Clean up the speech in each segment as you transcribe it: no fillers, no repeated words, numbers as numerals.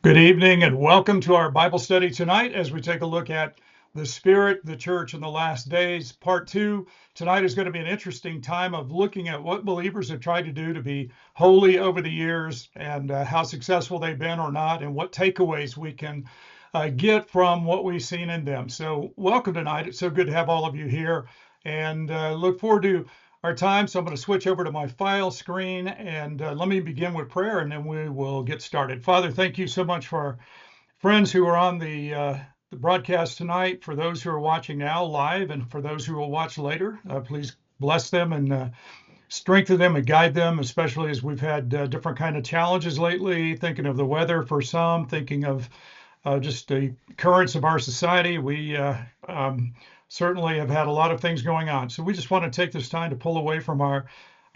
Good evening and welcome to our Bible study tonight as we take a look at the Spirit, the Church in the Last Days, Part 2. Tonight is going to be an interesting time of looking at what believers have tried to do to be holy over the years and how successful they've been or not, and what takeaways we can get from what we've seen in them. So welcome tonight. It's so good to have all of you here and look forward to our time. So I'm going to switch over to my file screen and let me begin with prayer and then we will get started. Father, thank you so much for our friends who are on the broadcast tonight, for those who are watching now live and for those who will watch later. Please bless them and strengthen them and guide them, especially as we've had different kind of challenges lately, thinking of the weather for some, thinking of just the currents of our society. We certainly have had a lot of things going on. So we just want to take this time to pull away from our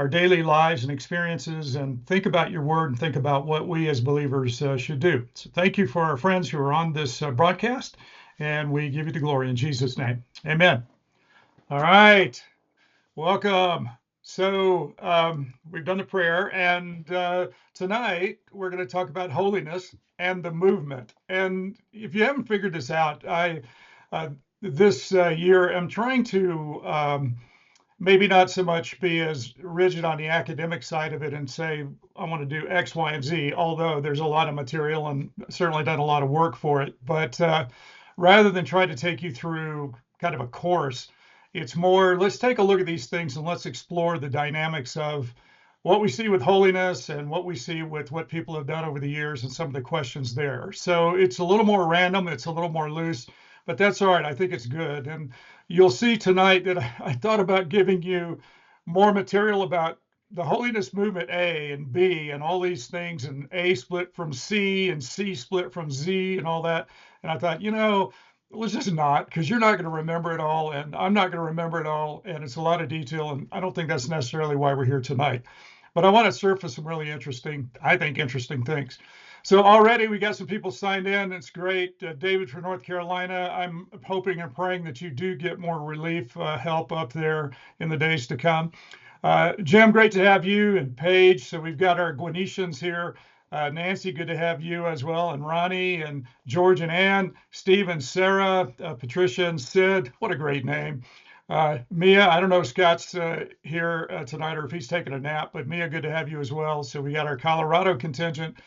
daily lives and experiences and think about your word and think about what we as believers should do. So thank you for our friends who are on this broadcast, and we give you the glory in Jesus' name. Amen. All right. Welcome. So we've done the prayer, and tonight we're going to talk about holiness and the movement. And if you haven't figured this out, I this year am trying to maybe not so much be as rigid on the academic side of it and say I want to do X, Y, and Z, although there's a lot of material and certainly done a lot of work for it. But rather than try to take you through kind of a course, it's more, let's take a look at these things and let's explore the dynamics of what we see with holiness and what we see with what people have done over the years and some of the questions there. So it's a little more random, it's a little more loose, but that's all right. I think it's good. And you'll see tonight that I thought about giving you more material about the holiness movement A and B and all these things, and A split from C and C split from Z and all that. And I thought, let's just not, because you're not going to remember it all, and I'm not going to remember it all, and it's a lot of detail, and I don't think that's necessarily why we're here tonight. But I want to surface some really interesting things. So already we got some people signed in. It's great. David from North Carolina. I'm hoping and praying that you do get more relief help up there in the days to come. Jim, great to have you, and Paige. So we've got our Guanetians here. Nancy, good to have you as well, and Ronnie, and George and Ann, Steve and Sarah, Patricia and Sid. What a great name. Mia, I don't know if Scott's here tonight or if he's taking a nap, but Mia, good to have you as well. So we got our Colorado contingent,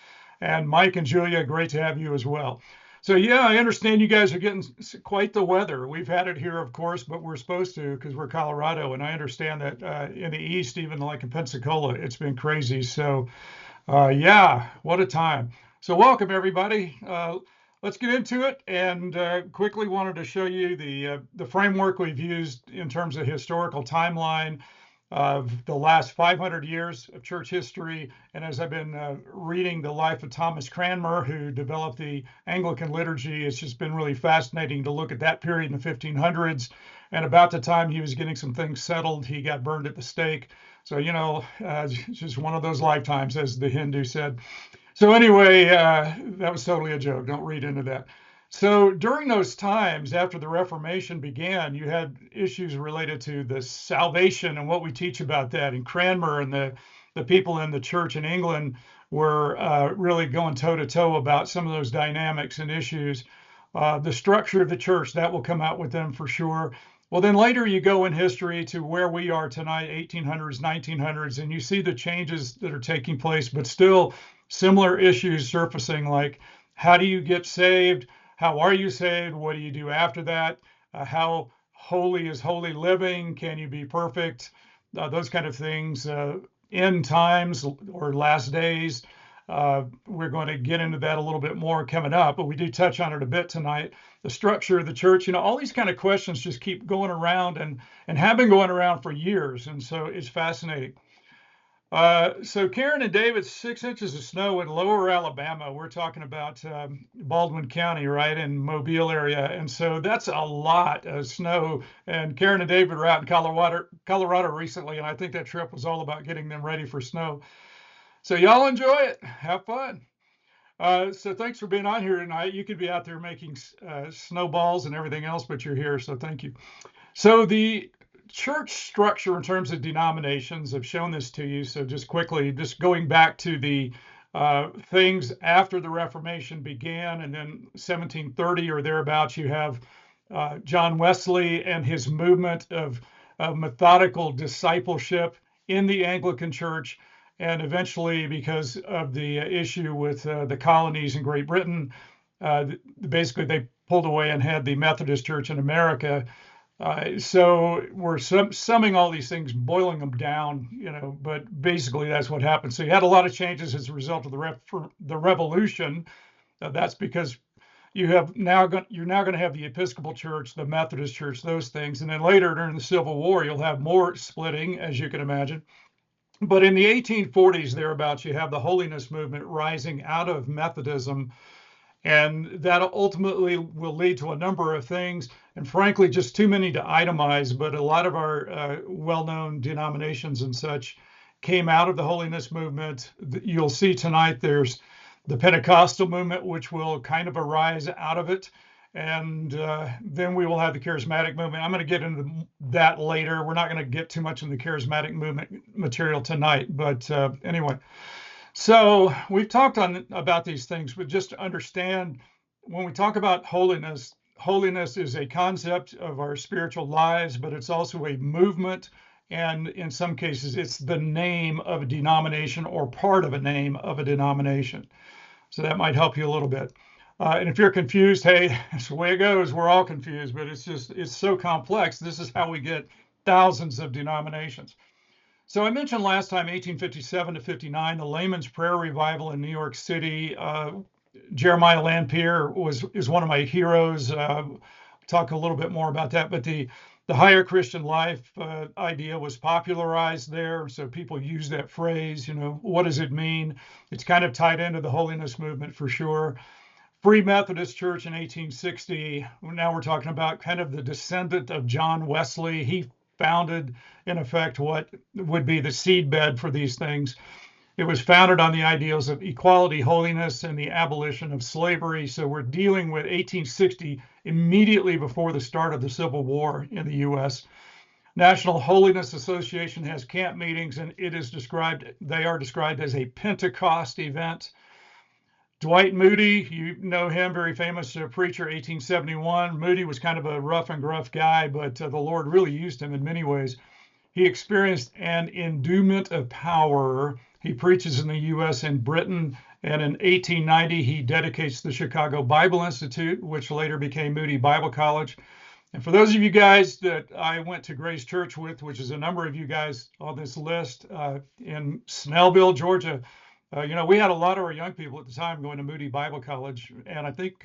and Mike and Julia, great to have you as well. So yeah, I understand you guys are getting quite the weather. We've had it here, of course, but we're supposed to because we're Colorado, and I understand that in the East, even like in Pensacola, it's been crazy. So yeah, what a time. So welcome everybody. Let's get into it, and quickly wanted to show you the framework we've used in terms of historical timeline of the last 500 years of church history. And as I've been reading the life of Thomas Cranmer, who developed the Anglican liturgy, it's just been really fascinating to look at that period in the 1500s. And about the time he was getting some things settled, he got burned at the stake. So, it's just one of those lifetimes, as the Hindu said. So anyway, that was totally a joke. Don't read into that. So during those times, after the Reformation began, you had issues related to the salvation and what we teach about that. And Cranmer and the people in the church in England were really going toe to toe about some of those dynamics and issues. The structure of the church, that will come out with them for sure. Well, then later you go in history to where we are tonight, 1800s, 1900s, and you see the changes that are taking place, but still similar issues surfacing, like how do you get saved? How are you saved? What do you do after that? How holy is holy living? Can you be perfect? Those kind of things. End times or last days. We're going to get into that a little bit more coming up, but we do touch on it a bit tonight. The structure of the church, all these kind of questions just keep going around and have been going around for years. And so it's fascinating. So Karen and David, 6 inches of snow in lower Alabama. We're talking about Baldwin County, right, in Mobile area. And so that's a lot of snow. And Karen and David were out in Colorado recently, and I think that trip was all about getting them ready for snow. So y'all enjoy it. Have fun. So thanks for being on here tonight. You could be out there making snowballs and everything else, but you're here, so thank you. So the church structure in terms of denominations, I've shown this to you. So just quickly, just going back to the things after the Reformation began, and then 1730 or thereabouts, you have John Wesley and his movement of methodical discipleship in the Anglican Church. And eventually, because of the issue with the colonies in Great Britain, basically they pulled away and had the Methodist Church in America. So we're summing all these things, boiling them down, but basically that's what happened. So you had a lot of changes as a result of the revolution. That's because you're now going to have the Episcopal Church, the Methodist Church, those things. And then later during the Civil War, you'll have more splitting, as you can imagine. But in the 1840s, thereabouts, you have the holiness movement rising out of Methodism. And that ultimately will lead to a number of things. And frankly, just too many to itemize. But a lot of our well-known denominations and such came out of the holiness movement. You'll see tonight there's the Pentecostal movement, which will kind of arise out of it. And then we will have the charismatic movement. I'm going to get into that later. We're not going to get too much in the charismatic movement material tonight. But anyway, so we've talked about these things, but just to understand, when we talk about holiness, holiness is a concept of our spiritual lives, but it's also a movement. And in some cases, it's the name of a denomination or part of a name of a denomination. So that might help you a little bit. And if you're confused, hey, it's the way it goes. We're all confused, but it's so complex. This is how we get thousands of denominations. So I mentioned last time, 1857 to 59, the Layman's Prayer Revival in New York City. Jeremiah Lanphier is one of my heroes. Talk a little bit more about that, but the higher Christian life idea was popularized there. So people use that phrase, what does it mean? It's kind of tied into the holiness movement for sure. Free Methodist Church in 1860. Now we're talking about kind of the descendant of John Wesley. He founded, in effect, what would be the seedbed for these things. It was founded on the ideals of equality, holiness, and the abolition of slavery. So we're dealing with 1860, immediately before the start of the Civil War in the U.S. National Holiness Association has camp meetings, and they are described as a Pentecost event. Dwight Moody, you know him, very famous preacher, 1871. Moody was kind of a rough and gruff guy, but the Lord really used him in many ways. He experienced an endowment of power. He preaches in the U.S. and Britain, and in 1890, he dedicates the Chicago Bible Institute, which later became Moody Bible College. And for those of you guys that I went to Grace Church with, which is a number of you guys on this list, in Snellville, Georgia, we had a lot of our young people at the time going to Moody Bible College, and I think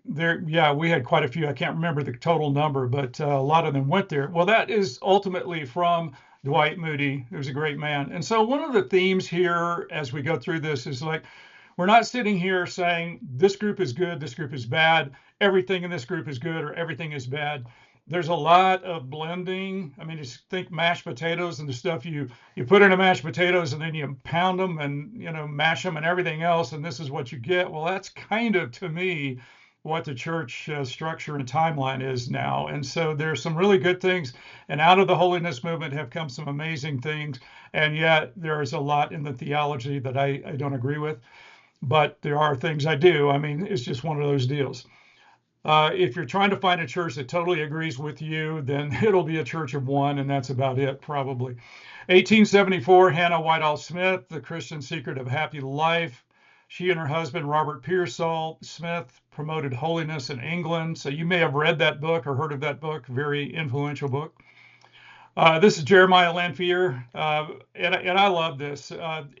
we had quite a few. I can't remember the total number, but a lot of them went there. Well, that is ultimately from Dwight Moody, who's a great man. And so one of the themes here as we go through this is like, we're not sitting here saying this group is good, this group is bad, everything in this group is good, or everything is bad. There's a lot of blending. I mean, just think mashed potatoes and the stuff you put in the mashed potatoes and then you pound them and, mash them and everything else, and this is what you get. Well, that's kind of, to me, what the church structure and timeline is now. And so there's some really good things, and out of the holiness movement have come some amazing things. And yet there is a lot in the theology that I don't agree with, but there are things I do. I mean, it's just one of those deals. If you're trying to find a church that totally agrees with you, then it'll be a church of one, and that's about it, probably. 1874, Hannah Whitall Smith, The Christian Secret of Happy Life. She and her husband, Robert Pearsall Smith, promoted holiness in England. So you may have read that book or heard of that book, very influential book. This is Jeremiah Lanphier, and I love this.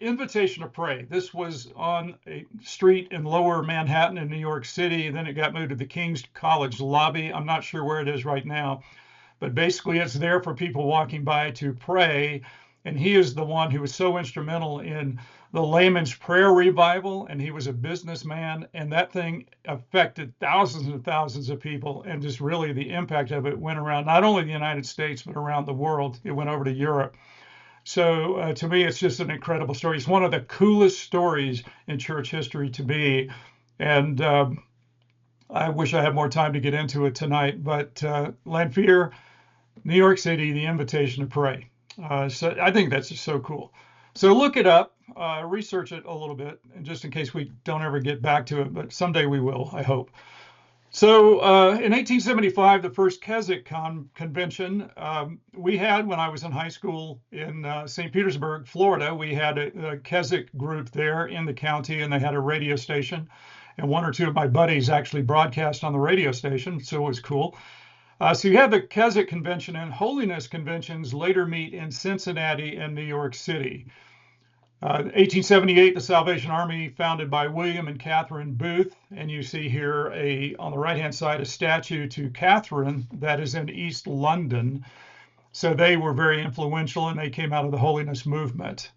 Invitation to Pray. This was on a street in Lower Manhattan in New York City. Then it got moved to the King's College lobby. I'm not sure where it is right now, but basically it's there for people walking by to pray. And he is the one who was so instrumental in the Layman's Prayer Revival, and he was a businessman, and that thing affected thousands and thousands of people, and just really the impact of it went around not only the United States, but around the world. It went over to Europe. So to me, it's just an incredible story. It's one of the coolest stories in church history to me, and I wish I had more time to get into it tonight, but Lanphier, New York City, the invitation to pray. So I think that's just so cool. So look it up. research it a little bit, and just in case we don't ever get back to it, but someday we will, I hope. So in 1875, the first Keswick convention we had when I was in high school in St. Petersburg, Florida. We had a Keswick group there in the county, and they had a radio station. And one or two of my buddies actually broadcast on the radio station, so it was cool. So you have the Keswick Convention, and holiness conventions later meet in Cincinnati and New York City. 1878, the Salvation Army, founded by William and Catherine Booth, and you see here on the right-hand side a statue to Catherine that is in East London. So they were very influential, and they came out of the holiness movement.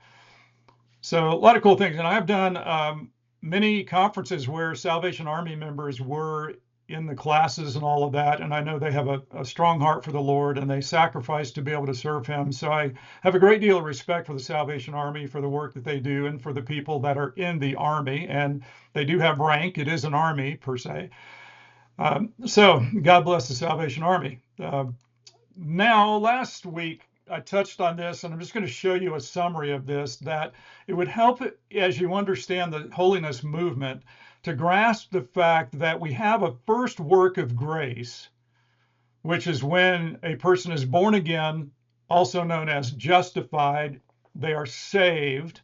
So a lot of cool things, and I've done many conferences where Salvation Army members were in the classes and all of that, and I know they have a strong heart for the Lord, and they sacrifice to be able to serve him. So I have a great deal of respect for the Salvation Army, for the work that they do, and for the people that are in the Army. And they do have rank. It is an army per se. So God bless the Salvation Army. Now, last week I touched on this, and I'm just going to show you a summary of this, that it would help as you understand the holiness movement to grasp the fact that we have a first work of grace, which is when a person is born again, also known as justified. They are saved,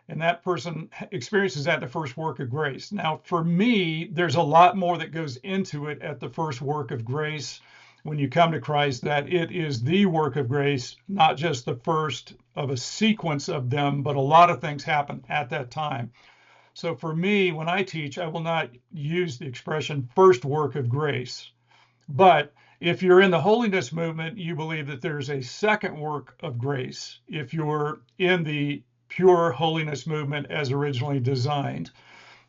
and that person experiences that the first work of grace. Now, for me, there's a lot more that goes into it at the first work of grace when you come to Christ, that it is the work of grace, not just the first of a sequence of them, but a lot of things happen at that time. So for me, when I teach, I will not use the expression first work of grace. But if you're in the holiness movement, you believe that there's a second work of grace if you're in the pure holiness movement as originally designed.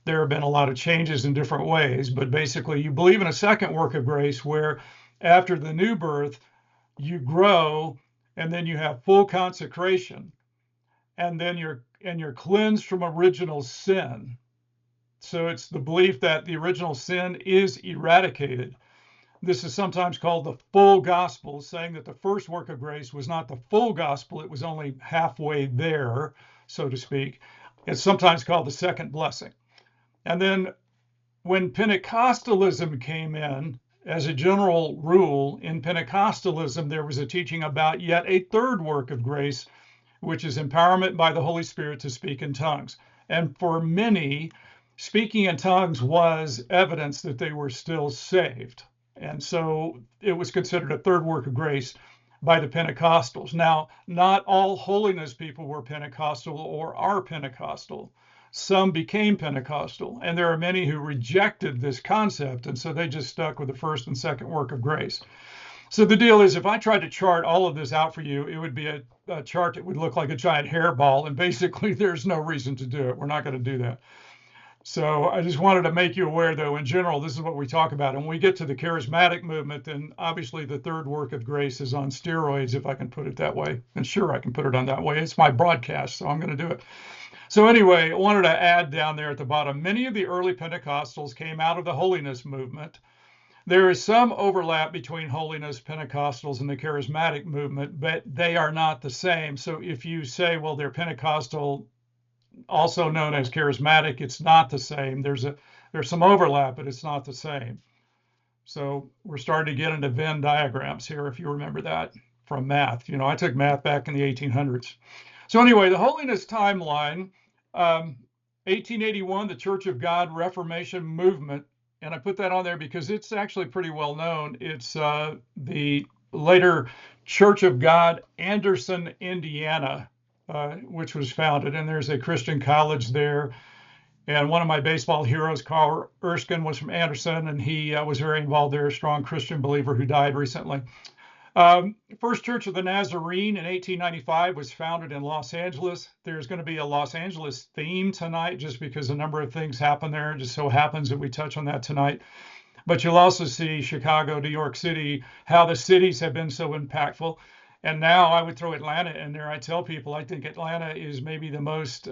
There have been a lot of changes in different ways, but basically you believe in a second work of grace where after the new birth, you grow, and then you have full consecration, and then you're cleansed from original sin. So it's the belief that the original sin is eradicated. This is sometimes called the full gospel, saying that the first work of grace was not the full gospel, it was only halfway there, so to speak. It's sometimes called the second blessing. And then when Pentecostalism came in, as a general rule, in Pentecostalism, there was a teaching about yet a third work of grace, which is empowerment by the Holy Spirit to speak in tongues. And for many, speaking in tongues was evidence that they were still saved. And so it was considered a third work of grace by the Pentecostals. Now, not all holiness people were Pentecostal or are Pentecostal. Some became Pentecostal, and there are many who rejected this concept, and so they just stuck with the first and second work of grace. So the deal is, if I tried to chart all of this out for you, it would be a chart that would look like a giant hairball, and basically there's no reason to do it. We're not going to do that. So I just wanted to make you aware, though, in general, this is what we talk about. And when we get to the charismatic movement, then obviously the third work of grace is on steroids, if I can put it that way. And sure, I can put it on that way. It's my broadcast, so I'm going to do it. So anyway, I wanted to add down there at the bottom, many of the early Pentecostals came out of the holiness movement. There is some overlap between holiness Pentecostals and the charismatic movement, but they are not the same. So if you say, well, they're Pentecostal, also known as charismatic, it's not the same. There's some overlap, but it's not the same. So we're starting to get into Venn diagrams here, if you remember that from math. You know, I took math back in the 1800s. So anyway, the holiness timeline, 1881, the Church of God Reformation movement. And I put that on there because it's actually pretty well known. It's the later Church of God, Anderson, Indiana, which was founded. And there's a Christian college there. And one of my baseball heroes, Carl Erskine, was from Anderson, and he was very involved there, a strong Christian believer who died recently. First Church of the Nazarene in 1895 was founded in Los Angeles. There's going to be a Los Angeles theme tonight just because a number of things happen there. It just so happens that we touch on that tonight. But you'll also see Chicago, New York City, how the cities have been so impactful. And now I would throw Atlanta in there. I tell people I think Atlanta is maybe the most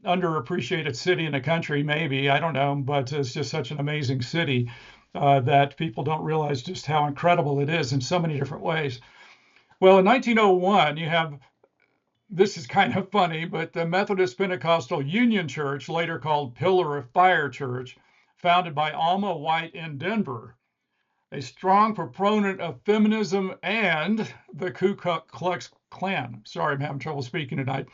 underappreciated city in the country, maybe. I don't know, but it's just such an amazing city. That people don't realize just how incredible it is in so many different ways. Well, in 1901, you have this is kind of funny, but the Methodist Pentecostal Union Church, later called Pillar of Fire Church, founded by Alma White in Denver, a strong proponent of feminism and the Ku Klux Klan. Sorry, I'm having trouble speaking tonight.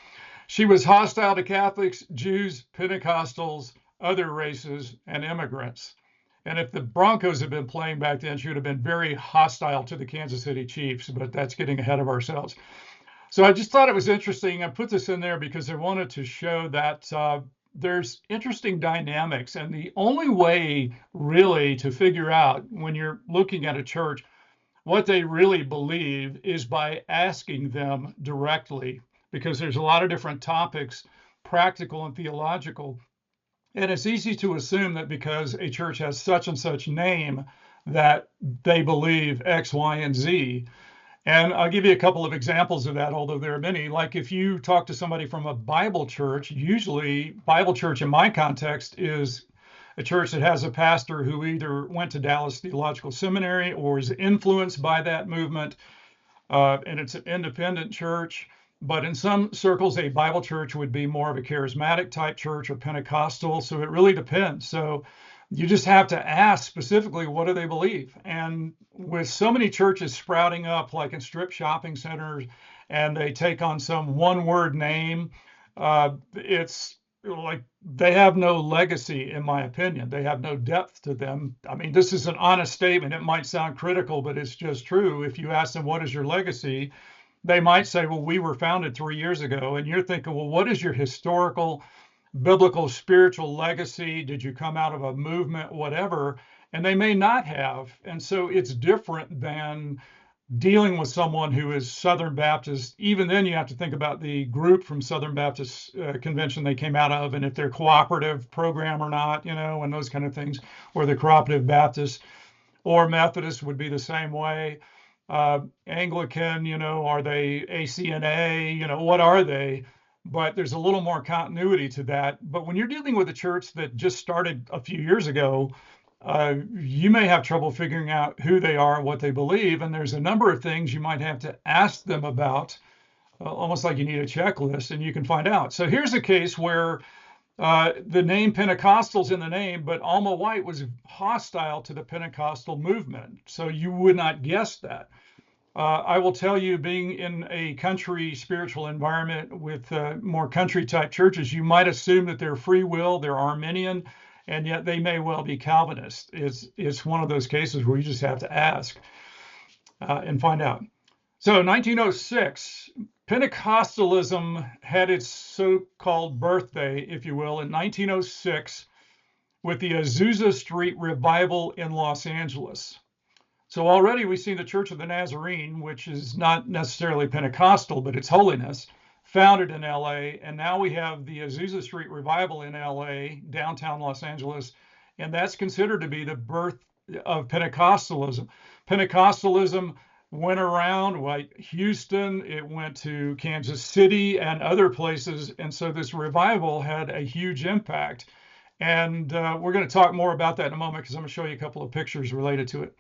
She was hostile to Catholics, Jews, Pentecostals, other races, and immigrants. And if the Broncos had been playing back then, she would have been very hostile to the Kansas City Chiefs, but that's getting ahead of ourselves. So I just thought it was interesting. I put this in there because I wanted to show that there's interesting dynamics. And the only way really to figure out when you're looking at a church what they really believe is by asking them directly, because there's a lot of different topics, practical and theological. And it's easy to assume that because a church has such and such name, that they believe X, Y, and Z. And I'll give you a couple of examples of that, although there are many. Like if you talk to somebody from a Bible church, usually Bible church in my context is a church that has a pastor who either went to Dallas Theological Seminary or is influenced by that movement, and it's an independent church. But in some circles, a Bible church would be more of a charismatic type church or Pentecostal. So it really depends. So you just have to ask specifically, what do they believe? And with so many churches sprouting up, like in strip shopping centers, and they take on some one word name, it's like they have no legacy, in my opinion. They have no depth to them. I mean, this is an honest statement. It might sound critical, but it's just true. If you ask them, what is your legacy? They might say, well, we were founded 3 years ago. And you're thinking, well, what is your historical, biblical, spiritual legacy? Did you come out of a movement, whatever? And they may not have. And so it's different than dealing with someone who is Southern Baptist. Even then, you have to think about the group from Southern Baptist Convention they came out of, and if they're cooperative program or not, and those kind of things, or the cooperative Baptist or Methodist would be the same way. Anglican, are they ACNA? What are they? But there's a little more continuity to that. But when you're dealing with a church that just started a few years ago, you may have trouble figuring out who they are, what they believe, and there's a number of things you might have to ask them about, almost like you need a checklist, and you can find out. So here's a case where the name Pentecostal's in the name, but Alma White was hostile to the Pentecostal movement. So you would not guess that. I will tell you, being in a country spiritual environment with more country type churches, you might assume that they're free will, they're Arminian, and yet they may well be Calvinist. It's one of those cases where you just have to ask and find out. So 1906, Pentecostalism had its so-called birthday, if you will, in 1906 with the Azusa Street Revival in Los Angeles. So already we see the Church of the Nazarene, which is not necessarily Pentecostal, but it's holiness, founded in LA. And now we have the Azusa Street Revival in LA, downtown Los Angeles. And that's considered to be the birth of Pentecostalism. Pentecostalism went around like Houston, it went to Kansas City and other places. And so this revival had a huge impact. And we're going to talk more about that in a moment because I'm going to show you a couple of pictures related to it.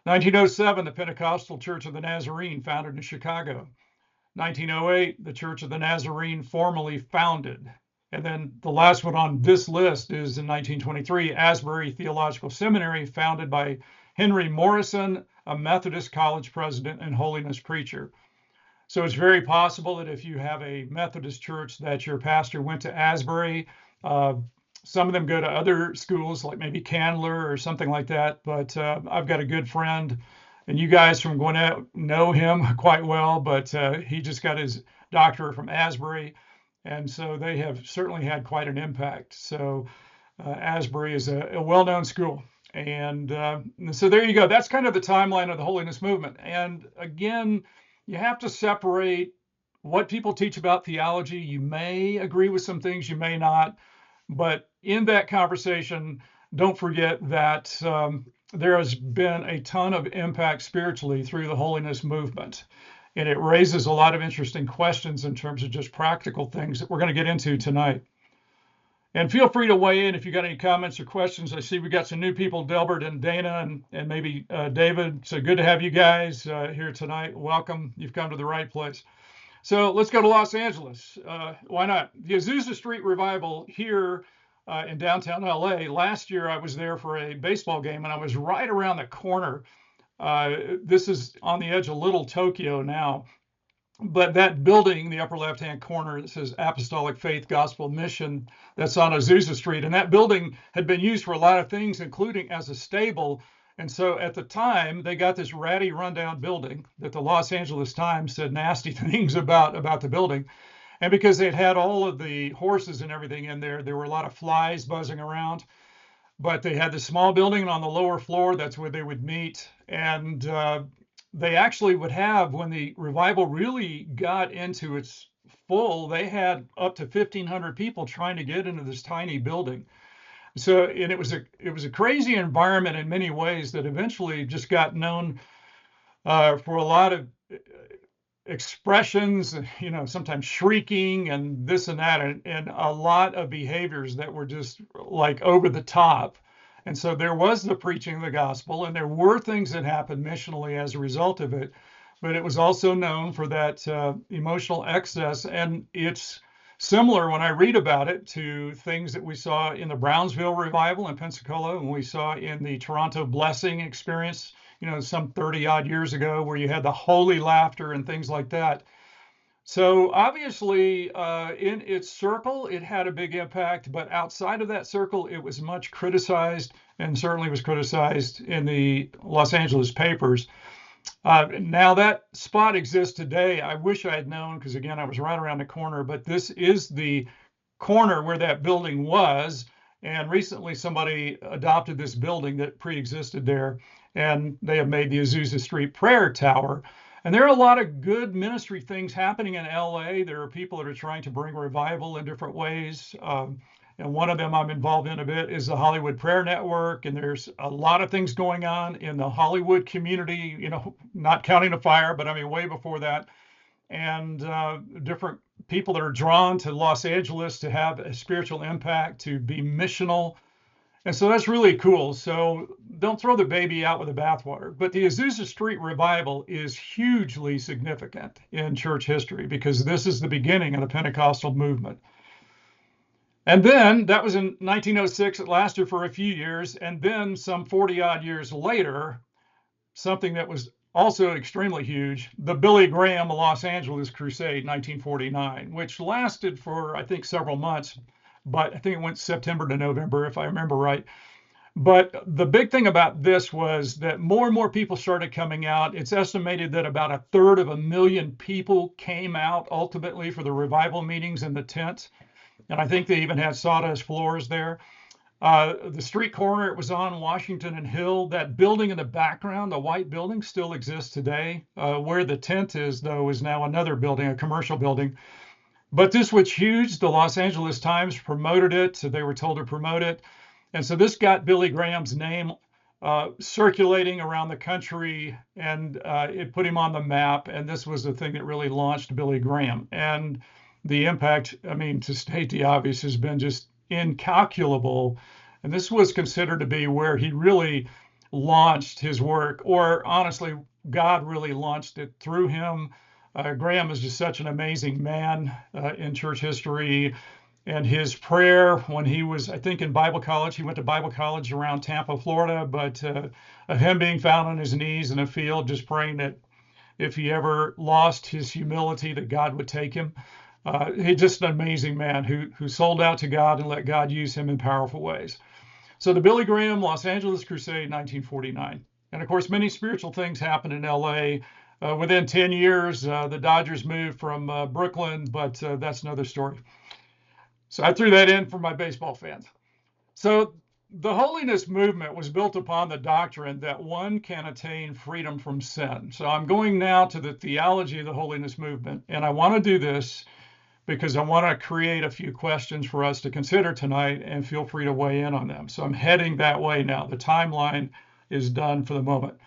1907, the Pentecostal Church of the Nazarene, founded in Chicago. 1908, the Church of the Nazarene, formally founded. And then the last one on this list is in 1923, Asbury Theological Seminary, founded by Henry Morrison, a Methodist college president and holiness preacher. So it's very possible that if you have a Methodist church that your pastor went to Asbury, some of them go to other schools, like maybe Candler or something like that. But I've got a good friend, and you guys from Gwinnett know him quite well, but he just got his doctorate from Asbury. And so they have certainly had quite an impact. So Asbury is a well-known school. And so there you go. That's kind of the timeline of the holiness movement. And again, you have to separate what people teach about theology. You may agree with some things, you may not. But in that conversation, don't forget that there has been a ton of impact spiritually through the holiness movement. And it raises a lot of interesting questions in terms of just practical things that we're going to get into tonight. And feel free to weigh in if you got any comments or questions. I see we got some new people, Delbert and Dana and maybe David. So good to have you guys here tonight. Welcome. You've come to the right place. So let's go to Los Angeles. Why not? The Azusa Street Revival here in downtown LA. Last year I was there for a baseball game, and I was right around the corner. This is on the edge of Little Tokyo now. But that building, the upper left-hand corner, that says Apostolic Faith Gospel Mission, that's on Azusa Street. And that building had been used for a lot of things, including as a stable. And so at the time, they got this ratty, rundown building that the Los Angeles Times said nasty things about the building. And because they'd had all of the horses and everything in there, there were a lot of flies buzzing around. But they had this small building, and on the lower floor, that's where they would meet. And they actually would have, when the revival really got into its full, they had up to 1,500 people trying to get into this tiny building. So, and it was a crazy environment in many ways that eventually just got known for a lot of expressions, sometimes shrieking and this and that, and a lot of behaviors that were just like over the top. And so there was the preaching of the gospel, and there were things that happened missionally as a result of it. But it was also known for that emotional excess. And it's similar when I read about it to things that we saw in the Brownsville revival in Pensacola, and we saw in the Toronto blessing experience, some 30 odd years ago, where you had the holy laughter and things like that. So obviously, in its circle, it had a big impact, but outside of that circle, it was much criticized, and certainly was criticized in the Los Angeles papers. Now that spot exists today. I wish I had known, because again, I was right around the corner, but this is the corner where that building was. And recently somebody adopted this building that pre-existed there, and they have made the Azusa Street Prayer Tower. And there are a lot of good ministry things happening in LA. There are people that are trying to bring revival in different ways. And one of them I'm involved in a bit is the Hollywood Prayer Network. And there's a lot of things going on in the Hollywood community, not counting the fire, but I mean, way before that. And different people that are drawn to Los Angeles to have a spiritual impact, to be missional. And so that's really cool. So don't throw the baby out with the bathwater. But the Azusa Street Revival is hugely significant in church history, because this is the beginning of the Pentecostal movement. And then that was in 1906. It lasted for a few years. And then some 40 odd years later, something that was also extremely huge, the Billy Graham Los Angeles Crusade, 1949, which lasted for, I think, several months. But I think it went September to November, if I remember right. But the big thing about this was that more and more people started coming out. It's estimated that about 1/3 people came out ultimately for the revival meetings in the tent. And I think they even had sawdust floors there. The street corner it was on, Washington and Hill, that building in the background, the white building, still exists today. Where the tent is, though, is now another building, a commercial building. But this was huge. The Los Angeles Times promoted it. So they were told to promote it. And so this got Billy Graham's name circulating around the country, and it put him on the map. And this was the thing that really launched Billy Graham. And the impact, I mean, to state the obvious, has been just incalculable. And this was considered to be where he really launched his work, or honestly, God really launched it through him. Graham is just such an amazing man in church history. And his prayer when he was, I think, in Bible college, he went to Bible college around Tampa, Florida, but of him being found on his knees in a field, just praying that if he ever lost his humility, that God would take him. He's just an amazing man who sold out to God and let God use him in powerful ways. So the Billy Graham Los Angeles Crusade, 1949. And of course, many spiritual things happened in LA. Within 10 years, the Dodgers moved from Brooklyn, but that's another story. So I threw that in for my baseball fans. So the holiness movement was built upon the doctrine that one can attain freedom from sin. So I'm going now to the theology of the holiness movement, and I want to do this because I want to create a few questions for us to consider tonight, and feel free to weigh in on them. So I'm heading that way now. The timeline is done for the moment.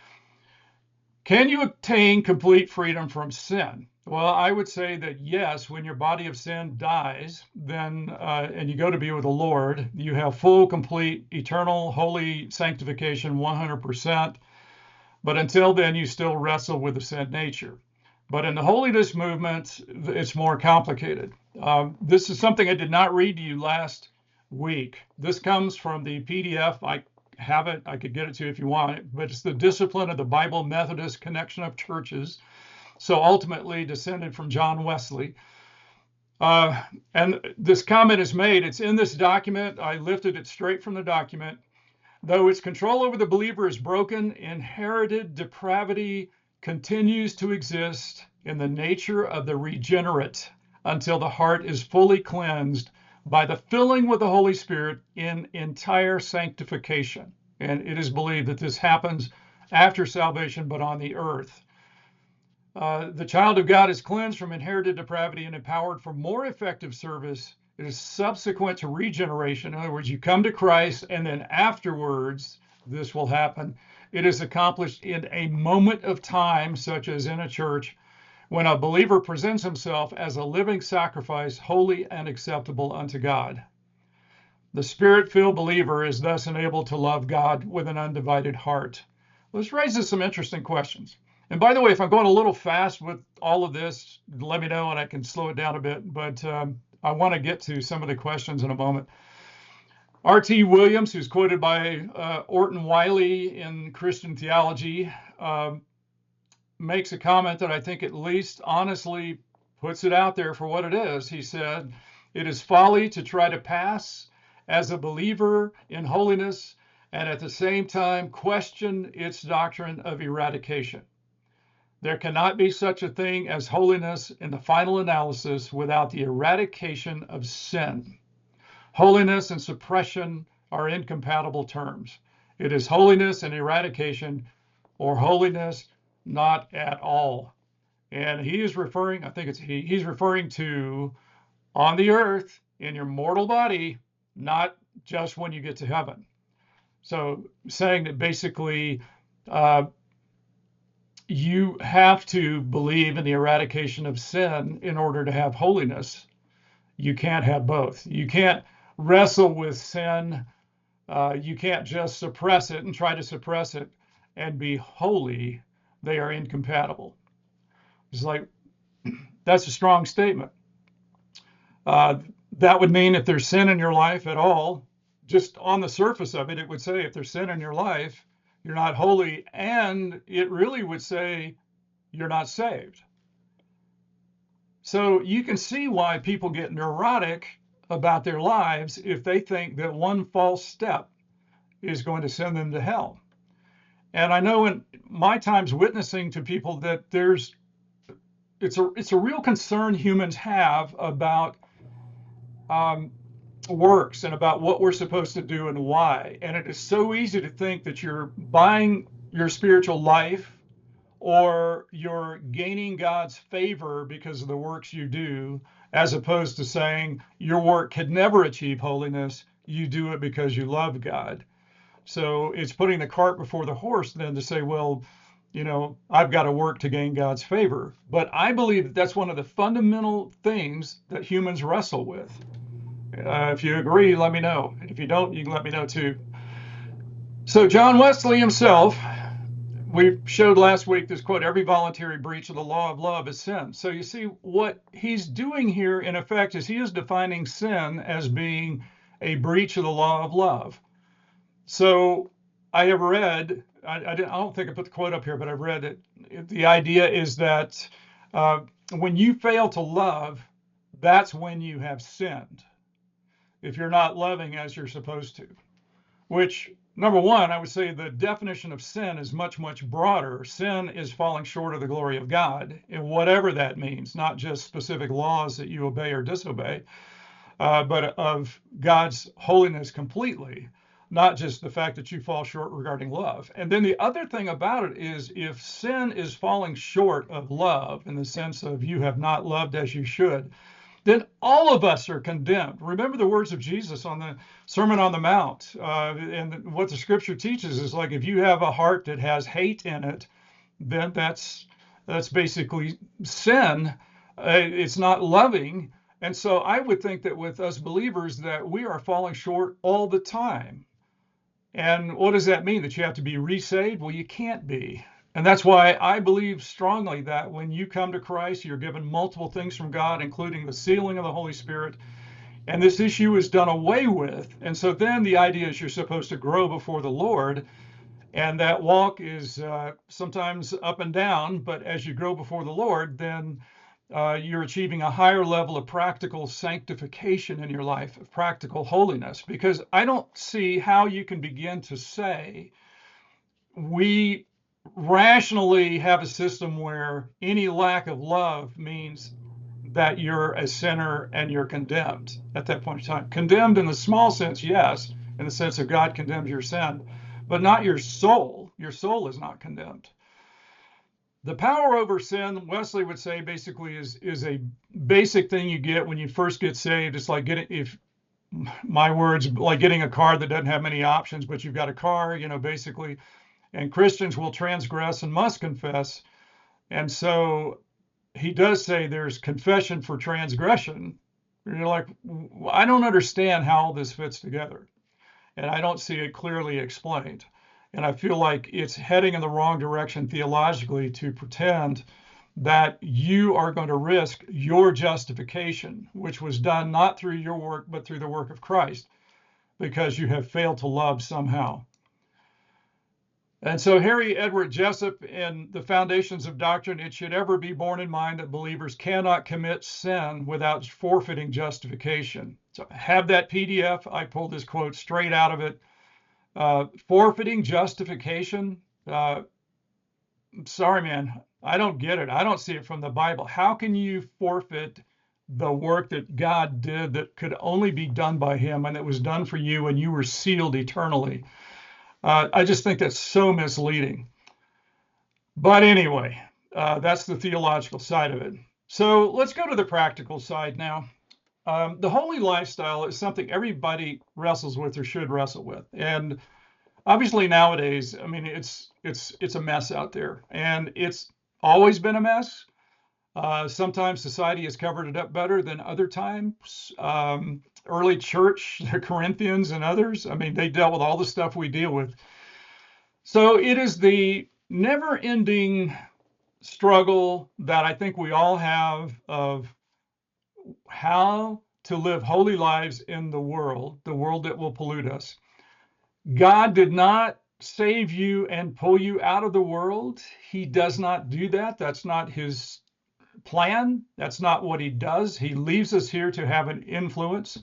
Can you obtain complete freedom from sin? Well, I would say that yes, when your body of sin dies, then and you go to be with the Lord, you have full, complete, eternal, holy sanctification 100%. But until then, you still wrestle with the sin nature. But in the holiness movement, it's more complicated. This is something I did not read to you last week. This comes from the PDF. I have it. I could get it to you if you want it, but it's the Discipline of the Bible Methodist Connection of Churches. So ultimately descended from John Wesley. And this comment is made. It's in this document. I lifted it straight from the document. Though its control over the believer is broken, inherited depravity continues to exist in the nature of the regenerate until the heart is fully cleansed by the filling with the Holy Spirit in entire sanctification. And it is believed that this happens after salvation, but on the earth. The child of God is cleansed from inherited depravity and empowered for more effective service. It is subsequent to regeneration. In other words, you come to Christ, and then afterwards, this will happen. It is accomplished in a moment of time, such as in a church, when a believer presents himself as a living sacrifice, holy and acceptable unto God. The Spirit-filled believer is thus enabled to love God with an undivided heart. This raises some interesting questions. And by the way, if I'm going a little fast with all of this, let me know and I can slow it down a bit. But I want to get to some of the questions in a moment. R.T. Williams, who's quoted by Orton Wiley in Christian Theology, makes a comment that I think at least honestly puts it out there for what it is. He said, "It is folly to try to pass as a believer in holiness and at the same time question its doctrine of eradication. There cannot be such a thing as holiness in the final analysis without the eradication of sin. Holiness and suppression are incompatible terms. It is holiness and eradication, or holiness not at all." And he is referring, I think it's he's referring to on the earth in your mortal body, not just when you get to heaven. So saying that basically you have to believe in the eradication of sin in order to have holiness. You can't have both. You can't wrestle with sin. You can't just suppress it and try to suppress it and be holy. They are incompatible. It's like, that's a strong statement. That would mean if there's sin in your life at all, just on the surface of it, it would say if there's sin in your life, you're not holy, and it really would say you're not saved. So you can see why people get neurotic about their lives if they think that one false step is going to send them to hell. And I know in my times witnessing to people that it's a real concern humans have about works and about what we're supposed to do and why. And it is so easy to think that you're buying your spiritual life or you're gaining God's favor because of the works you do, as opposed to saying your work could never achieve holiness. You do it because you love God. So it's putting the cart before the horse then to say, well, you know, I've got to work to gain God's favor. But I believe that that's one of the fundamental things that humans wrestle with. If you agree, let me know. If you don't, you can let me know too. So John Wesley himself, we showed last week this quote, "Every voluntary breach of the law of love is sin." So you see what he's doing here in effect is he is defining sin as being a breach of the law of love. So I have read, I don't think I put the quote up here, but I've read it. The idea is that when you fail to love, that's when you have sinned. If you're not loving as you're supposed to, which, number one, I would say the definition of sin is much, much broader. Sin is falling short of the glory of God, and whatever that means, not just specific laws that you obey or disobey, but of God's holiness completely, not just the fact that you fall short regarding love. And then the other thing about it is if sin is falling short of love in the sense of you have not loved as you should, then all of us are condemned. Remember the words of Jesus on the Sermon on the Mount. And what the scripture teaches is like if you have a heart that has hate in it, then that's basically sin. It's not loving. And so I would think that with us believers that we are falling short all the time. And what does that mean? That you have to be resaved? Well, you can't be. And that's why I believe strongly that when you come to Christ, you're given multiple things from God, including the sealing of the Holy Spirit. And this issue is done away with. And so then the idea is you're supposed to grow before the Lord. And that walk is sometimes up and down. But as you grow before the Lord, then you're achieving a higher level of practical sanctification in your life, of practical holiness. Because I don't see how you can begin to say we rationally have a system where any lack of love means that you're a sinner and you're condemned at that point in time. Condemned in the small sense, yes, in the sense of God condemns your sin, but not your soul. Your soul is not condemned. The power over sin, Wesley would say, basically is a basic thing you get when you first get saved. It's like getting, if my words, like getting a car that doesn't have many options, but you've got a car, basically. And Christians will transgress and must confess. And so he does say there's confession for transgression. You're like, I don't understand how all this fits together. And I don't see it clearly explained. And I feel like it's heading in the wrong direction theologically to pretend that you are going to risk your justification, which was done not through your work, but through the work of Christ, because you have failed to love somehow. And so Harry Edward Jessup in The Foundations of Doctrine, it should ever be borne in mind that believers cannot commit sin without forfeiting justification. So I have that PDF. I pulled this quote straight out of it. Forfeiting justification. Sorry, man, I don't get it. I don't see it from the Bible. How can you forfeit the work that God did that could only be done by him and it was done for you and you were sealed eternally? I just think that's so misleading. But anyway, that's the theological side of it. So let's go to the practical side now. The holy lifestyle is something everybody wrestles with or should wrestle with. And obviously nowadays, I mean, it's a mess out there, and it's always been a mess. Sometimes society has covered it up better than other times. Early church, the Corinthians and others, I mean, they dealt with all the stuff we deal with. So it is the never-ending struggle that I think we all have of how to live holy lives in the world that will pollute us. God did not save you and pull you out of the world. He does not do that. That's not his plan. That's not what he does. He leaves us here to have an influence.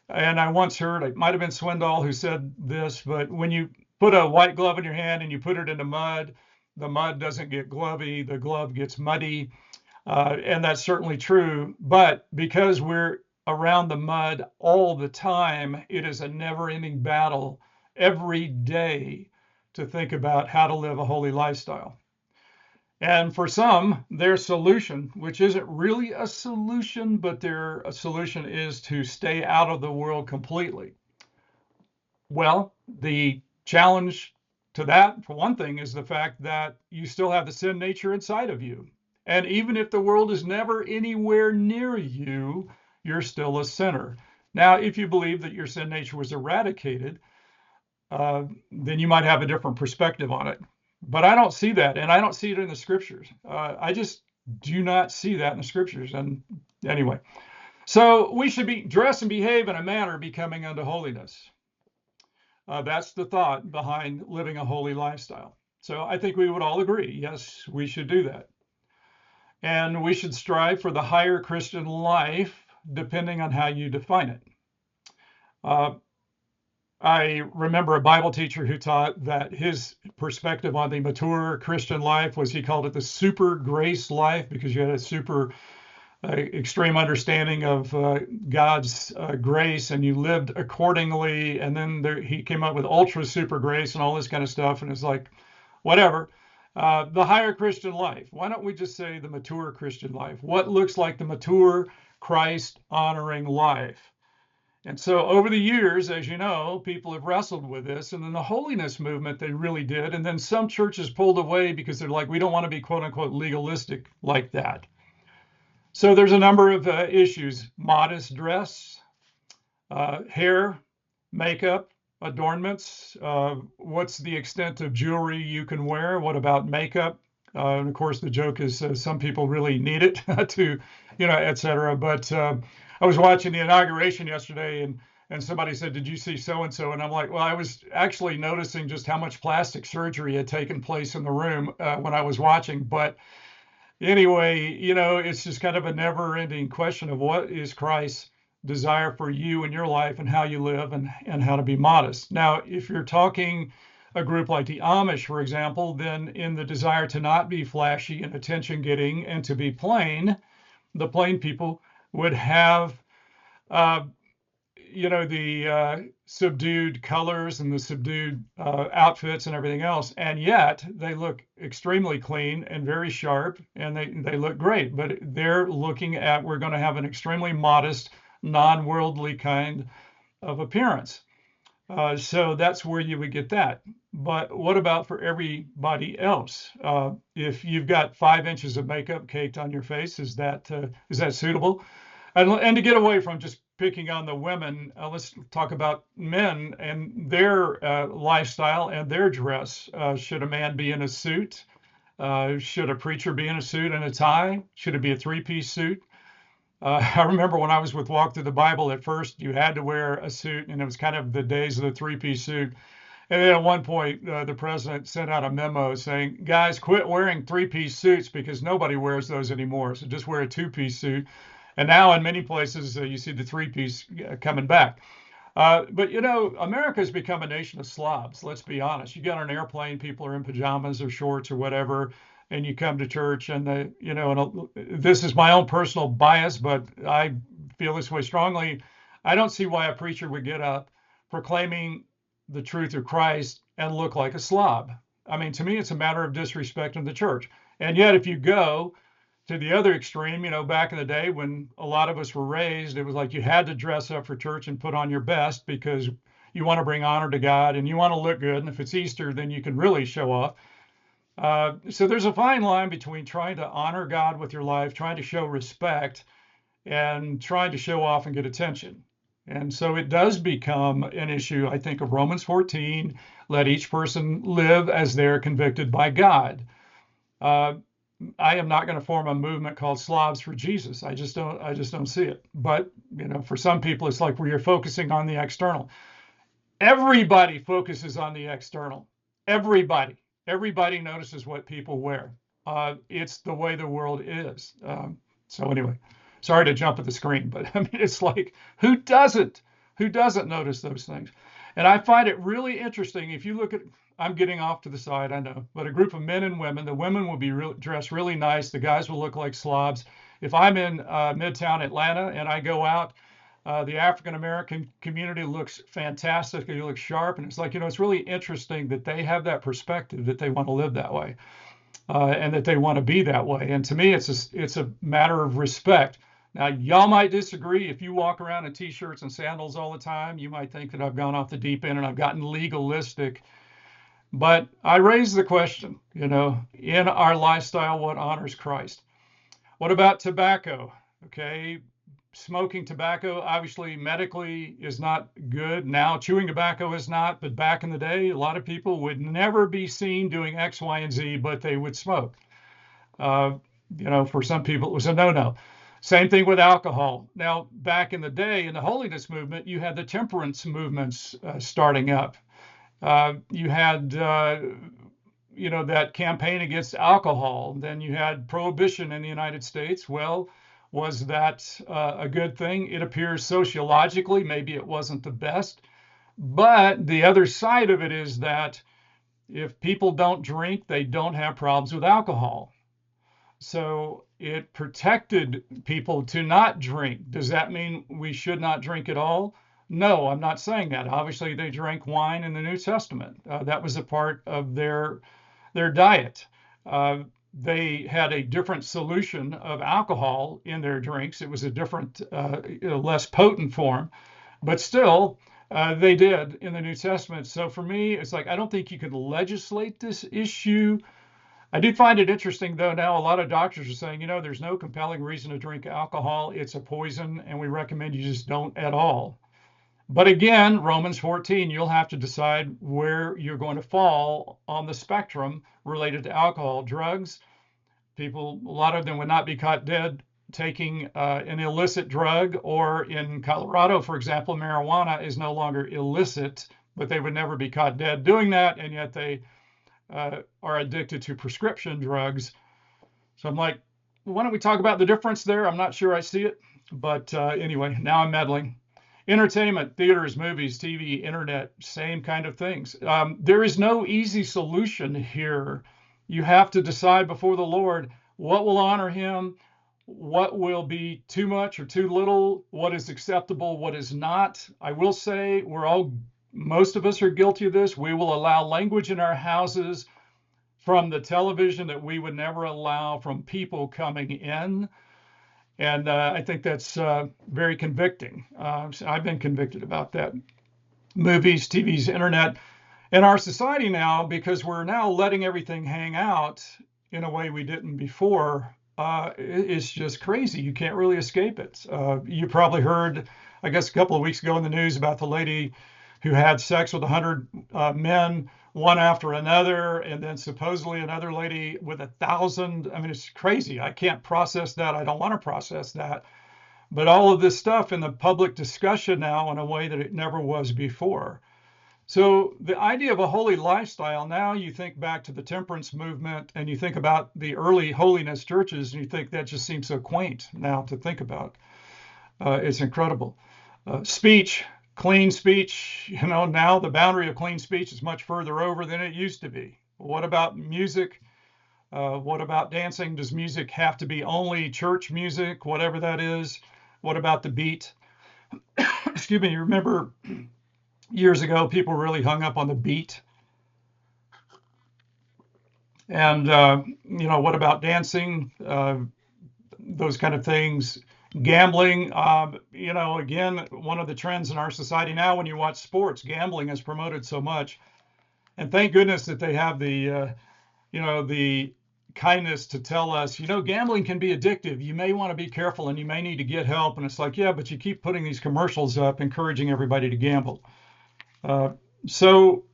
And I once heard, it might have been Swindoll who said this, but when you put a white glove in your hand and you put it in the mud doesn't get glovey, the glove gets muddy. And that's certainly true. But because we're around the mud all the time, it is a never-ending battle every day to think about how to live a holy lifestyle. And for some, their solution, which isn't really a solution, but their solution is to stay out of the world completely. Well, the challenge to that, for one thing, is the fact that you still have the sin nature inside of you. And even if the world is never anywhere near you, you're still a sinner. Now, if you believe that your sin nature was eradicated, then you might have a different perspective on it. But I don't see that, and I don't see it in the scriptures. I just do not see that in the scriptures. And anyway, so we should be dress and behave in a manner becoming unto holiness. That's the thought behind living a holy lifestyle. So I think we would all agree, yes, we should do that. And we should strive for the higher Christian life, depending on how you define it. I remember a Bible teacher who taught that his perspective on the mature Christian life was, he called it the super grace life, because you had a super extreme understanding of God's grace and you lived accordingly. And then he came up with ultra super grace and all this kind of stuff. And it's like, whatever. The higher Christian life. Why don't we just say the mature Christian life? What looks like the mature Christ honoring life? And so over the years, as you know, people have wrestled with this. And then the holiness movement, they really did. And then some churches pulled away because they're like, we don't want to be quote unquote legalistic like that. So there's a number of issues: modest dress, hair, makeup, adornments? What's the extent of jewelry you can wear? What about makeup? And of course, the joke is some people really need it to, et cetera. But I was watching the inauguration yesterday, and somebody said, "Did you see so and so?" And I'm like, "Well, I was actually noticing just how much plastic surgery had taken place in the room when I was watching." But anyway, it's just kind of a never-ending question of what is Christ's desire for you in your life and how you live and how to be modest. Now, if you're talking a group like the Amish, for example, then in the desire to not be flashy and attention getting and to be plain, the plain people would have uh, the subdued colors and the subdued outfits and everything else, and yet they look extremely clean and very sharp, and they look great. But they're looking at, we're going to have an extremely modest, non-worldly kind of appearance. So that's where you would get that. But what about for everybody else? If you've got 5 inches of makeup caked on your face, is that suitable? And to get away from just picking on the women, let's talk about men and their lifestyle and their dress. Should a man be in a suit? Should a preacher be in a suit and a tie? Should it be a three-piece suit? I remember when I was with Walk Through the Bible, at first you had to wear a suit, and it was kind of the days of the three-piece suit. And then at one point, the president sent out a memo saying, "Guys, quit wearing three-piece suits because nobody wears those anymore. So just wear a two-piece suit." And now in many places, you see the three-piece coming back. But America has become a nation of slobs. Let's be honest. You get on an airplane, people are in pajamas or shorts or whatever, and you come to church, and this is my own personal bias, but I feel this way strongly. I don't see why a preacher would get up proclaiming the truth of Christ and look like a slob. I mean, to me, it's a matter of disrespecting the church. And yet, if you go to the other extreme, back in the day when a lot of us were raised, it was like you had to dress up for church and put on your best because you want to bring honor to God and you want to look good. And if it's Easter, then you can really show off. So there's a fine line between trying to honor God with your life, trying to show respect, and trying to show off and get attention. And so it does become an issue, I think, of Romans 14. Let each person live as they're convicted by God. I am not going to form a movement called Slobs for Jesus. I just don't see it. But for some people, it's like where you're focusing on the external. Everybody focuses on the external. Everybody notices what people wear. It's the way the world is. So anyway, sorry to jump at the screen, but I mean, it's like who doesn't notice those things? And I find it really interesting. If you look at, I'm getting off to the side, I know, but a group of men and women, the women will be dressed really nice. The guys will look like slobs. If I'm in Midtown Atlanta and I go out, the African American community looks fantastic. They look sharp, and it's like it's really interesting that they have that perspective that they want to live that way, and that they want to be that way. And to me, it's a matter of respect. Now, y'all might disagree. If you walk around in t-shirts and sandals all the time, you might think that I've gone off the deep end and I've gotten legalistic. But I raise the question, in our lifestyle, what honors Christ? What about tobacco? Okay, smoking tobacco obviously medically is not good. Now chewing tobacco is not, but back in the day, a lot of people would never be seen doing X, Y, and Z, but they would smoke. For some people, it was a no-no. Same thing with alcohol. Now, back in the day, in the holiness movement, you had the temperance movements starting up. You had, that campaign against alcohol. Then you had prohibition in the United States. Well, was that a good thing? It appears sociologically, maybe it wasn't the best. But the other side of it is that if people don't drink, they don't have problems with alcohol. So it protected people to not drink. Does that mean we should not drink at all? No, I'm not saying that. Obviously, they drank wine in the New Testament. That was a part of their diet. They had a different solution of alcohol in their drinks. It was a different, less potent form, but still, they did in the New Testament. So for me, it's like I don't think you can legislate this issue. I do find it interesting, though, now a lot of doctors are saying, there's no compelling reason to drink alcohol. It's a poison, and we recommend you just don't at all. But again, Romans 14, you'll have to decide where you're going to fall on the spectrum related to alcohol, drugs. People, a lot of them would not be caught dead taking an illicit drug, or in Colorado, for example, marijuana is no longer illicit, but they would never be caught dead doing that, and yet they are addicted to prescription drugs. So I'm like, why don't we talk about the difference there? I'm not sure I see it, but anyway, now I'm meddling. Entertainment, theaters, movies, TV, internet, same kind of things. There is no easy solution here. You have to decide before the Lord what will honor him, what will be too much or too little, what is acceptable, what is not. I will say most of us are guilty of this. We will allow language in our houses from the television that we would never allow from people coming in. And I think that's very convicting. So I've been convicted about that. Movies, TVs, internet, and our society now, because we're now letting everything hang out in a way we didn't before, it's just crazy. You can't really escape it. You probably heard, I guess, a couple of weeks ago in the news about the lady who had sex with 100 men, one after another, and then supposedly another lady with 1,000. I mean, it's crazy. I can't process that. I don't want to process that. But all of this stuff in the public discussion now in a way that it never was before. So the idea of a holy lifestyle, now you think back to the temperance movement and you think about the early holiness churches and you think that just seems so quaint now to think about. It's incredible. Speech, clean speech, now the boundary of clean speech is much further over than it used to be. What about music? What about dancing? Does music have to be only church music, whatever that is? What about the beat? Excuse me, you remember years ago, people really hung up on the beat. And, what about dancing? Those kind of things. Gambling, again, one of the trends in our society now, when you watch sports, gambling is promoted so much. And thank goodness that they have the kindness to tell us, gambling can be addictive. You may want to be careful and you may need to get help. And it's like, yeah, but you keep putting these commercials up encouraging everybody to gamble. So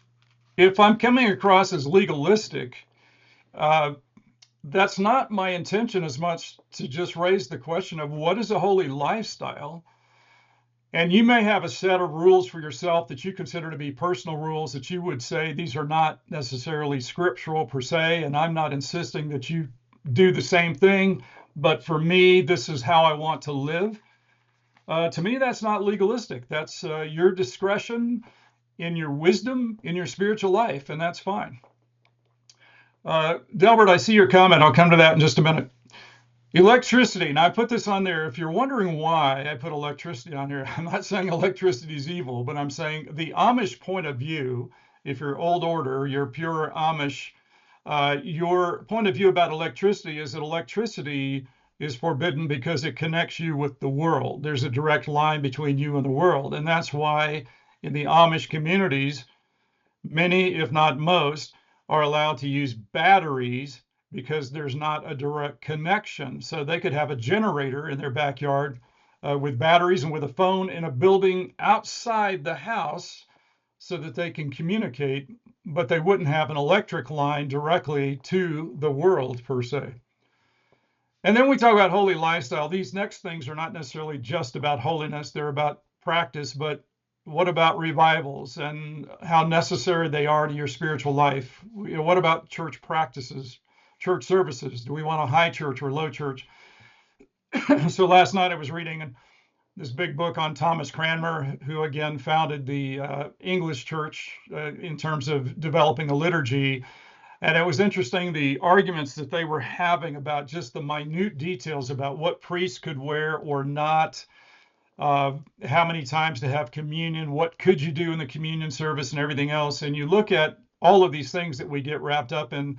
if I'm coming across as legalistic, that's not my intention as much to just raise the question of what is a holy lifestyle. And you may have a set of rules for yourself that you consider to be personal rules that you would say these are not necessarily scriptural per se, and I'm not insisting that you do the same thing, but for me, this is how I want to live. To me, that's not legalistic. That's your discretion in your wisdom in your spiritual life, and that's fine. Delbert, I see your comment. I'll come to that in just a minute. Electricity. Now, I put this on there. If you're wondering why I put electricity on here, I'm not saying electricity is evil, but I'm saying the Amish point of view, if you're old order, you're pure Amish, your point of view about electricity is that electricity is forbidden because it connects you with the world. There's a direct line between you and the world. And that's why in the Amish communities, many, if not most, are allowed to use batteries because there's not a direct connection. So they could have a generator in their backyard with batteries and with a phone in a building outside the house so that they can communicate, but they wouldn't have an electric line directly to the world per se. And then we talk about holy lifestyle. These next things are not necessarily just about holiness, they're about practice, but what about revivals and how necessary they are to your spiritual life? What about church practices, church services? Do we want a high church or low church? So last night I was reading this big book on Thomas Cranmer, who again founded the English church in terms of developing a liturgy. And it was interesting, the arguments that they were having about just the minute details about what priests could wear or not, how many times to have communion, what could you do in the communion service and everything else. And you look at all of these things that we get wrapped up in,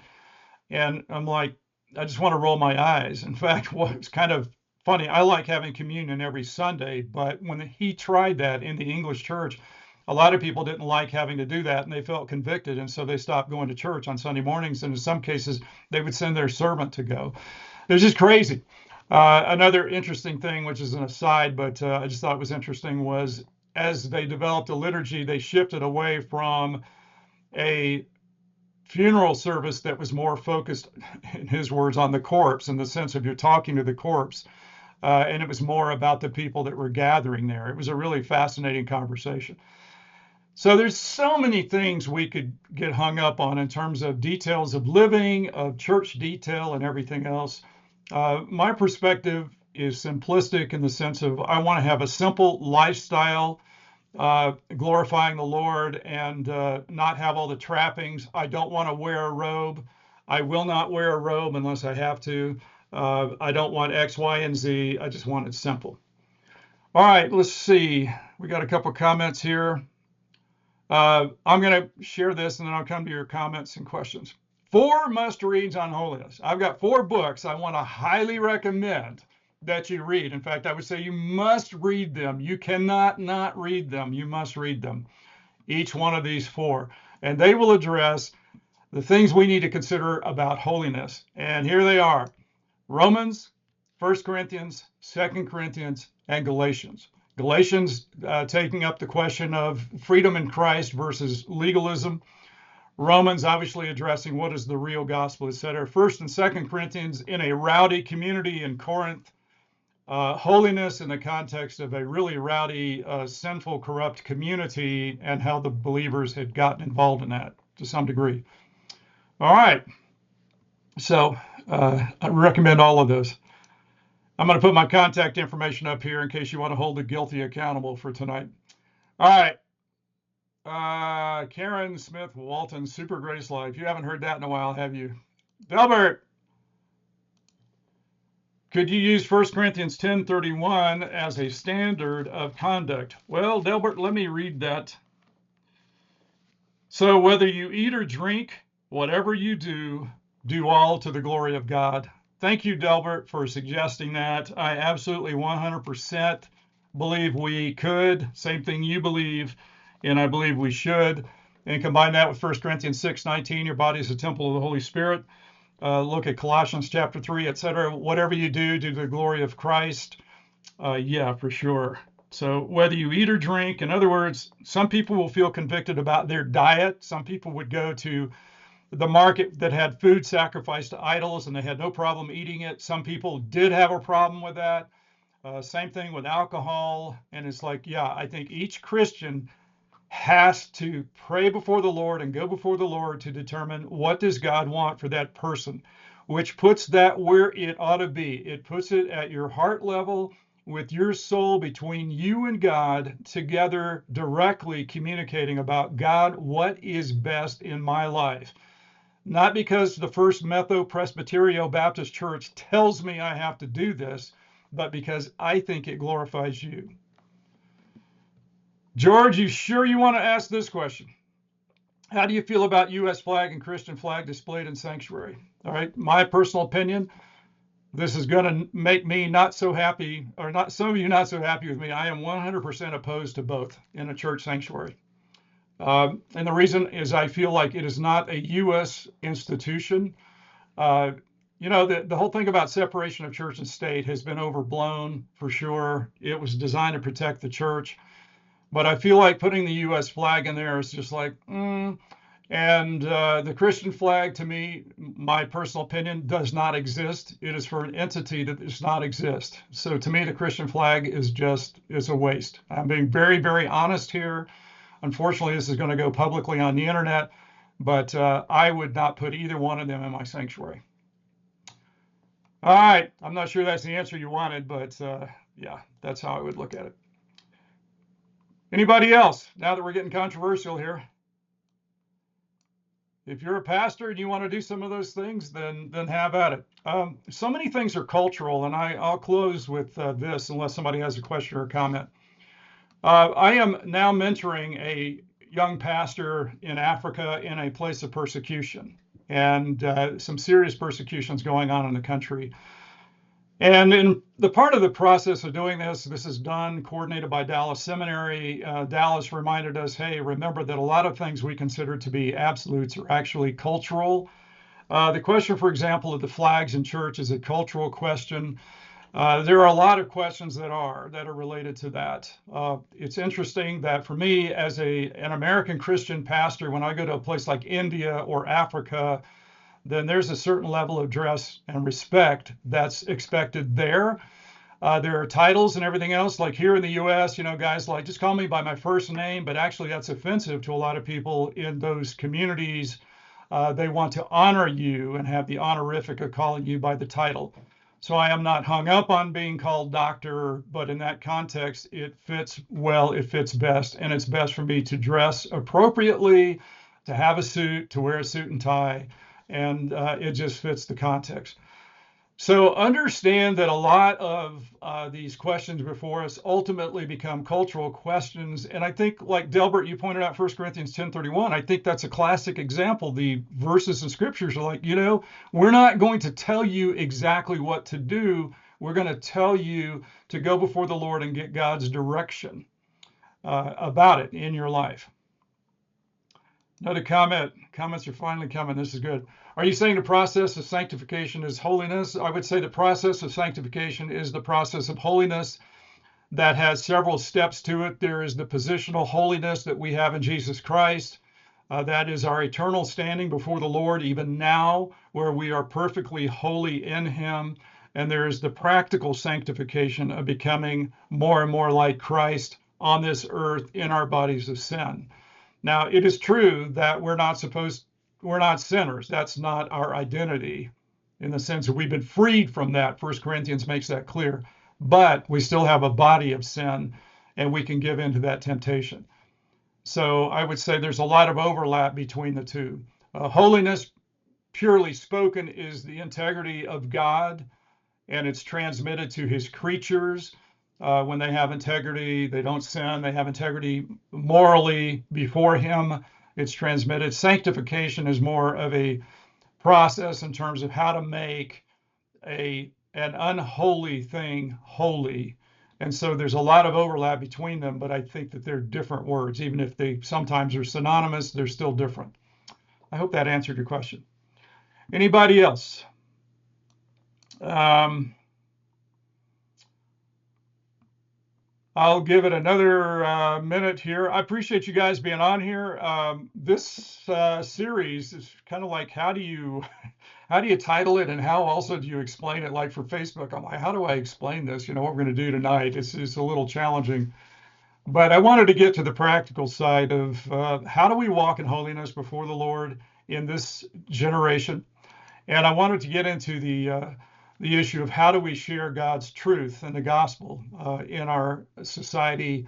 and I'm like, I just want to roll my eyes. In fact, what's kind of funny, I like having communion every Sunday, but when he tried that in the English church, a lot of people didn't like having to do that and they felt convicted. And so they stopped going to church on Sunday mornings. And in some cases, they would send their servant to go. It was just crazy. Another interesting thing, which is an aside, but I just thought it was interesting, was as they developed a liturgy, they shifted away from a funeral service that was more focused, in his words, on the corpse, in the sense of you're talking to the corpse. And it was more about the people that were gathering there. It was a really fascinating conversation. So there's so many things we could get hung up on in terms of details of living, of church detail, and everything else. My perspective is simplistic in the sense of I want to have a simple lifestyle, glorifying the Lord, and not have all the trappings. I don't want to wear a robe. I will not wear a robe unless I have to. I don't want X, Y, and Z. I just want it simple. All right, let's see. We got a couple comments here. I'm going to share this and then I'll come to your comments and questions. 4 must-reads on holiness. I've got 4 books I want to highly recommend that you read. In fact, I would say you must read them. You cannot not read them. You must read them. Each one of these 4. And they will address the things we need to consider about holiness. And here they are. Romans, 1 Corinthians, 2 Corinthians, and Galatians. Galatians taking up the question of freedom in Christ versus legalism. Romans obviously addressing what is the real gospel, etc. 1 and 2 Corinthians in a rowdy community in Corinth. Holiness in the context of a really rowdy, sinful, corrupt community and how the believers had gotten involved in that to some degree. All right. So I recommend all of those. I'm going to put my contact information up here in case you want to hold the guilty accountable for tonight. All right. Karen Smith Walton, Super Grace Life. You haven't heard that in a while, have you? Delbert, could you use 1 Corinthians 10:31 as a standard of conduct? Well, Delbert, let me read that. So whether you eat or drink, whatever you do, do all to the glory of God. Thank you, Delbert, for suggesting that. I absolutely 100% believe we could. Same thing you believe, and I believe we should. And combine that with 1 Corinthians 6:19, your body is a temple of the Holy Spirit. Look at Colossians chapter 3, etc. Whatever you do, do to the glory of Christ. Yeah, for sure. So whether you eat or drink, in other words, some people will feel convicted about their diet. Some people would go to the market that had food sacrificed to idols and they had no problem eating it. Some people did have a problem with that. Same thing with alcohol. And it's like, yeah, I think each Christian has to pray before the Lord and go before the Lord to determine what does God want for that person, which puts that where it ought to be. It puts it at your heart level with your soul between you and God together, directly communicating about God, what is best in my life. Not because the First Metho Presbyterian Baptist Church tells me I have to do this, but because I think it glorifies you. George, you sure you want to ask this question? How do you feel about U.S. flag and Christian flag displayed in sanctuary? All right, my personal opinion, this is going to make me not so happy, or not some of you not so happy with me. I am 100% opposed to both in a church sanctuary. And the reason is I feel like it is not a U.S. institution. You know, the whole thing about separation of church and state has been overblown for sure. It was designed to protect the church. But I feel like putting the U.S. flag in there is just like, And the Christian flag, to me, my personal opinion, does not exist. It is for an entity that does not exist. So to me, the Christian flag is a waste. I'm being very, very honest here. Unfortunately, this is going to go publicly on the internet, but I would not put either one of them in my sanctuary. All right. I'm not sure that's the answer you wanted, but yeah, that's how I would look at it. Anybody else? Now that we're getting controversial here. If you're a pastor and you want to do some of those things, then have at it. So many things are cultural, and I'll close with this unless somebody has a question or a comment. I am now mentoring a young pastor in Africa in a place of persecution, and some serious persecutions going on in the country. And in the part of the process of doing this is done, coordinated by Dallas Seminary. Dallas reminded us, hey, remember that a lot of things we consider to be absolutes are actually cultural. The question, for example, of the flags in church is a cultural question. There are a lot of questions that are related to that. It's interesting that for me, as an American Christian pastor, when I go to a place like India or Africa, then there's a certain level of dress and respect that's expected there. There are titles and everything else. Like here in the U.S., guys like just call me by my first name, but actually that's offensive to a lot of people in those communities. They want to honor you and have the honorific of calling you by the title. So I am not hung up on being called doctor, but in that context, it fits well, it fits best, and it's best for me to dress appropriately, to have a suit, to wear a suit and tie, and it just fits the context. So understand that a lot of these questions before us ultimately become cultural questions. And I think, like Delbert, you pointed out 1 Corinthians 10:31, I think that's a classic example. The verses in scriptures are like, we're not going to tell you exactly what to do. We're going to tell you to go before the Lord and get God's direction about it in your life. Another comment. Comments are finally coming. This is good. Are you saying the process of sanctification is holiness? I would say the process of sanctification is the process of holiness that has several steps to it. There is the positional holiness that we have in Jesus Christ. That is our eternal standing before the Lord, even now, where we are perfectly holy in Him. And there is the practical sanctification of becoming more and more like Christ on this earth in our bodies of sin. Now, it is true that we're not sinners. That's not our identity in the sense that we've been freed from that. 1 Corinthians makes that clear. But we still have a body of sin, and we can give in to that temptation. So I would say there's a lot of overlap between the two. Holiness, purely spoken, is the integrity of God, and it's transmitted to His creatures. When they have integrity, they don't sin, they have integrity morally before Him, it's transmitted. Sanctification is more of a process in terms of how to make an unholy thing holy. And so there's a lot of overlap between them, but I think that they're different words. Even if they sometimes are synonymous, they're still different. I hope that answered your question. Anybody else? I'll give it another minute here. I appreciate you guys being on here. This series is kind of like, how do you title it, and how also do you explain it? Like for Facebook, I'm like, how do I explain this? What we're going to do tonight. It's a little challenging, but I wanted to get to the practical side of how do we walk in holiness before the Lord in this generation, and I wanted to get into the issue of how do we share God's truth and the gospel in our society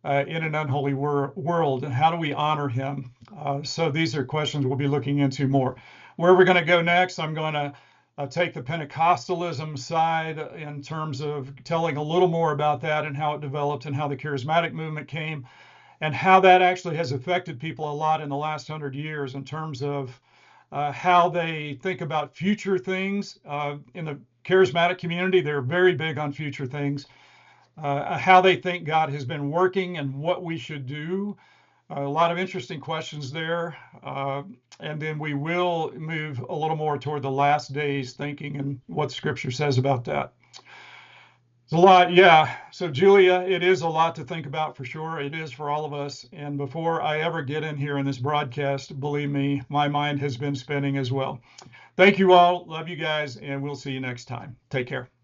in an unholy world, and how do we honor Him? So these are questions we'll be looking into more. Where we're going to go next, I'm going to take the Pentecostalism side in terms of telling a little more about that and how it developed and how the charismatic movement came and how that actually has affected people a lot in the last 100 years in terms of how they think about future things. In the charismatic community, they're very big on future things, how they think God has been working and what we should do. A lot of interesting questions there. And then we will move a little more toward the last days thinking and what Scripture says about that. It's a lot, yeah. So Julia, it is a lot to think about for sure. It is for all of us. And before I ever get in here in this broadcast, believe me, my mind has been spinning as well. Thank you all. Love you guys, and we'll see you next time. Take care.